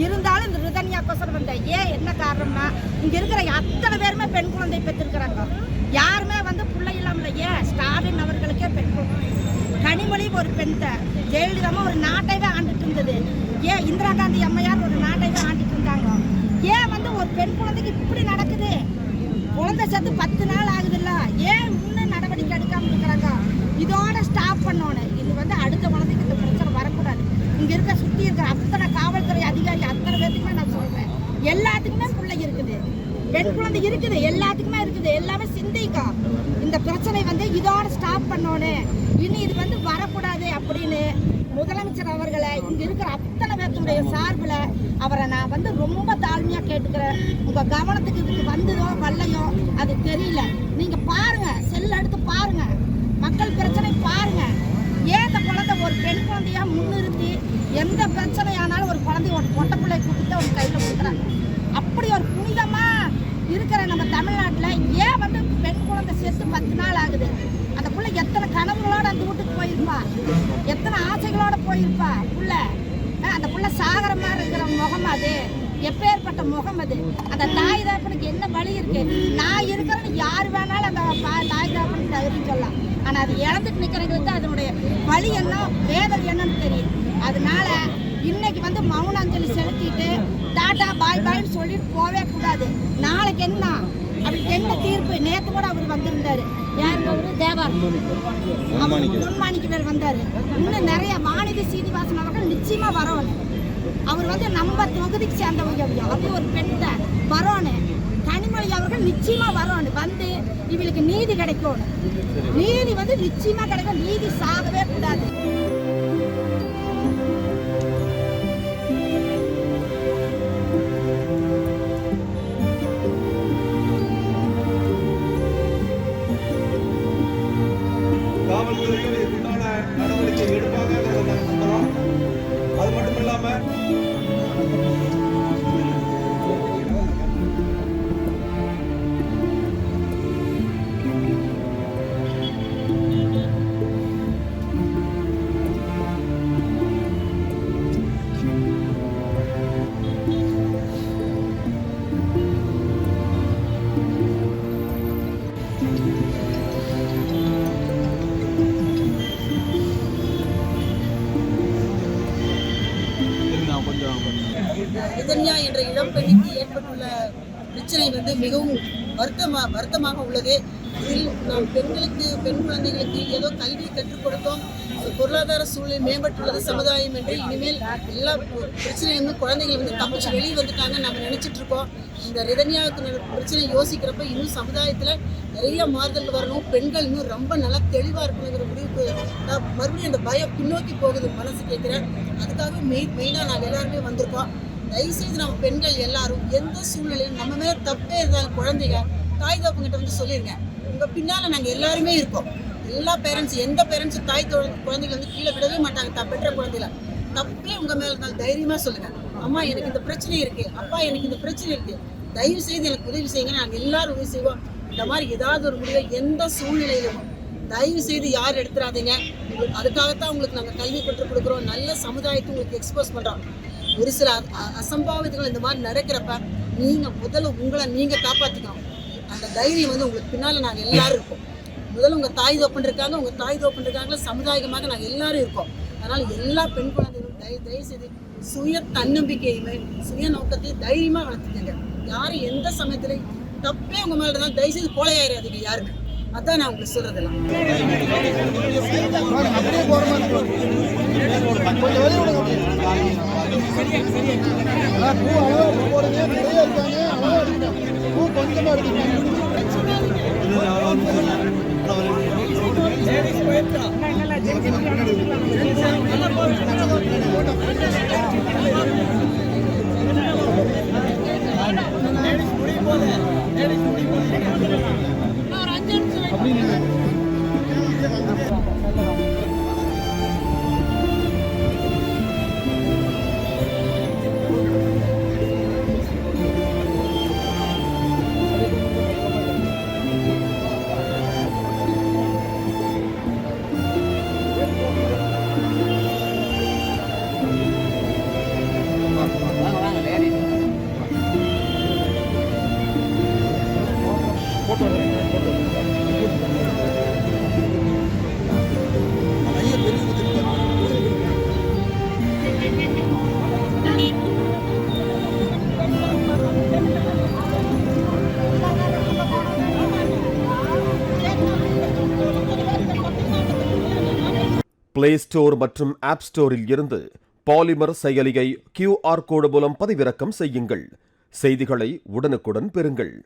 இருந்தாலும் இந்த ரிதன்யாக்கோசரம் வந்த என்ன காரணம்னா இங்க இருக்கிற அத்தனை பேருமே பெண் குழந்தை பெற்றிருக்கிறாங்க. யாருமே பிள்ளை இல்லாமல் ஸ்டாலின் அவர்களுக்கே பெண் குழந்தை, கனிமொழி ஒரு பெண், ஜெயலலிதாமா ஒரு நாட்டைவே ஆண்டுட்டு இருந்தது, இந்திரா காந்தி அம்மையார் ஒரு நாட்டைவே ஆண்டுட்டு இருந்தாங்க. ஒரு பெண் குழந்தைக்கு இப்படி நடக்குது? குழந்தை சேர்த்து 10 நாள் ஆகுதுல்ல, இன்னும் நடவடிக்கை எடுக்காம இருக்கிறாங்க? இதோட ஸ்டாப் பண்ணணும். இது அடுத்த குழந்தைக்கு இந்த பிரச்சனை வரக்கூடாது. இங்க இருக்க சுத்தி இருக்கிற அத்தனை காவல்துறை அதிகாரி அத்தனை பேருக்குமே நான் சொல்றேன், எல்லாத்துக்குமே பிள்ளை இருக்குது, பெண் குழந்தை இருக்குது, எல்லாத்துக்குமே இருக்குது. எல்லாமே சிந்திக்கும். இந்த பிரச்சனை இதோட ஸ்டாப் பண்ணணும். இனி இது வரக்கூடாது அப்படின்னு முதலமைச்சர் அவர்களை இங்க இருக்கிற அத்தனை பேருடைய சார்பில் அவரை நான் ரொம்ப தாழ்மையா கேட்டுக்கிறேன். உங்க கவனத்துக்கு இதுக்கு வந்ததோ வரலையோ அது தெரியல. நீங்க பாருங்க, செல் எடுத்து பாருங்க, மக்கள் பிரச்சனை பாருங்க. ஏன் இந்த குழந்தை ஒரு பெண் குழந்தையா முன்னிறுத்தி எந்த பிரச்சனையானாலும் ஒரு குழந்தைய ஒரு பொட்டை பிள்ளை கூப்பிட்டு ஒரு கையில கொடுக்குறாங்க. அப்படி ஒரு புனிதமா இருக்கிற நம்ம தமிழ்நாட்டில் ஏன் பெண் குழந்தை சேர்த்து 10 நாள் ஆகுது? அந்த புள்ள எத்தனை கனவுகளோட அந்த வீட்டுக்கு போயிருப்பா, எத்தனை ஆசைகளோட போயிருப்பா புள்ள. அந்த புள்ள சாகர மாதிரி இருக்கிற முகம் அது, எப்பேற்பட்ட முகம் அது. அந்த தாய் தாப்பனுக்கு என்ன வழி இருக்கு? நான் இருக்கிறேன்னு யாரு வேணாலும் அந்த தாய் தாப்பனுக்கு தைரியம் சொல்லலாம். ஆனா அது இழந்துட்டு நிக்கிறவங்களுக்கு அதனுடைய வழி என்ன, வேதனை என்னன்னு தெரியும். அதனால இன்னைக்கு மௌன அஞ்சலி செலுத்திட்டு டாடா பாய் பாய்ன்னு சொல்லிட்டு போவே கூடாது. நாளைக்கு என்ன அவருக்கு என்ன தீர்ப்பு? நேற்று கூட அவர் வந்திருந்தாரு. யாருக்கு அவரு? தேவார் பொன்மாணிக்கு பேர் வந்தாரு. இன்னும் நிறைய வானதி சீனிவாசன் அவர்கள் நிச்சயமா வரணும். அவர் நம்ம தொகுதிக்கு சேர்ந்தவங்க, அப்படி ஒரு பெண் வரணும். கனிமொழி அவர்கள் நிச்சயமா வரணும். இவளுக்கு நீதி கிடைக்கும். நீதி நிச்சயமா கிடைக்கும். நீதி சாகவே கூடாது. காவல்துறையில் இதுக்கான நடவடிக்கை எடுப்பாங்க. அது மட்டும் இல்லாம ரிதன்யா என்ற இளம்பெண்ணுக்கு ஏற்பட்டுள்ள பிரச்சனை மிகவும் வருத்தமாக உள்ளது. இதில் நாம் பெண் குழந்தைகளுக்கு ஏதோ கல்வியை கற்றுக் கொடுத்தோம், பொருளாதார சூழ்நிலை மேம்பட்டுள்ளது சமுதாயம் என்று இனிமேல் எல்லா பிரச்சனையும் குழந்தைகள் தப்பிச்சு வெளியே வந்துட்டாங்க நம்ம நினைச்சிட்டு இருக்கோம். இந்த ரிதன்யாவுக்கு பிரச்சனை யோசிக்கிறப்ப இன்னும் சமுதாயத்தில் நிறைய மாறுதல் வரணும், பெண்கள் இன்னும் ரொம்ப நல்லா தெளிவாக இருக்கணுங்கிற முடிவுக்கு மறுபடியும் அந்த பயம் பின்னோக்கி போகுது மனசு கேட்குறேன். அதுக்காக மெயினாக நாங்கள் எல்லாருமே வந்திருக்கோம். தயவுசெய்து நம்ம பெண்கள் எல்லாரும் எந்த சூழ்நிலையும் நம்ம மேலே தப்பே இருந்தாலும் குழந்தைங்க தாய் தப்புங்கிட்ட சொல்லிடுங்க. உங்கள் பின்னால் நாங்கள் எல்லாருமே இருக்கோம். எல்லா பேரண்ட்ஸ், எந்த பேரண்ட்ஸும் தாய் குழந்தைகள் கீழே விடவே மாட்டாங்க. பெற்ற குழந்தைல தப்பே உங்கள் மேலே இருந்தாலும் தைரியமாக சொல்லுங்கள், அம்மா எனக்கு இந்த பிரச்சனை இருக்குது, அப்பா எனக்கு இந்த பிரச்சனை இருக்குது, தயவு செய்து எனக்கு உதவி செய்யுங்க. நாங்கள் எல்லாரும் உதவி செய்வோம். இந்த மாதிரி ஏதாவது ஒரு முடிவை எந்த சூழ்நிலையிலும் தயவு செய்து யார் எடுத்துடாதீங்க. அதுக்காகத்தான் உங்களுக்கு நாங்கள் கல்வி கற்றுக் கொடுக்குறோம், நல்ல சமுதாயத்தை உங்களுக்கு எக்ஸ்போஸ் பண்ணுறோம். ஒரு சில அசம்பாவிதங்கள் இந்த மாதிரி நடக்கிறப்ப நீங்கள் முதல்ல உங்களை நீங்கள் காப்பாற்றிக்கணும். அந்த தைரியம் உங்களுக்கு பின்னால் நாங்கள் எல்லாரும் இருக்கோம். முதல்ல உங்கள் தாய் தோப்பன் இருக்காங்க, உங்கள் தாய் தோப்பன் இருக்காங்களா, சமுதாயமாக நாங்கள் எல்லாரும் இருக்கோம். அதனால் எல்லா பெண் குழந்தைகளும் தயவு செய்து சுய தன்னம்பிக்கையுமே சுய நோக்கத்தையும் தைரியமாக வளர்த்துக்கங்க. யாரும் எந்த சமயத்துலையும் தப்பே உங்கள் மேலே இருந்தாலும் தயவு செய்து கோலையாயிராதீங்க யாருமே. அதான் நான் உங்களுக்கு சொல்றதெல்லாம். பிளே ஸ்டோர் மற்றும் ஆப் ஸ்டோரில் இருந்து பாலிமர் செயலியை QR கோடு மூலம் பதிவிறக்கம் செய்யுங்கள். செய்திகளை உடனுக்குடன் பெறுங்கள்.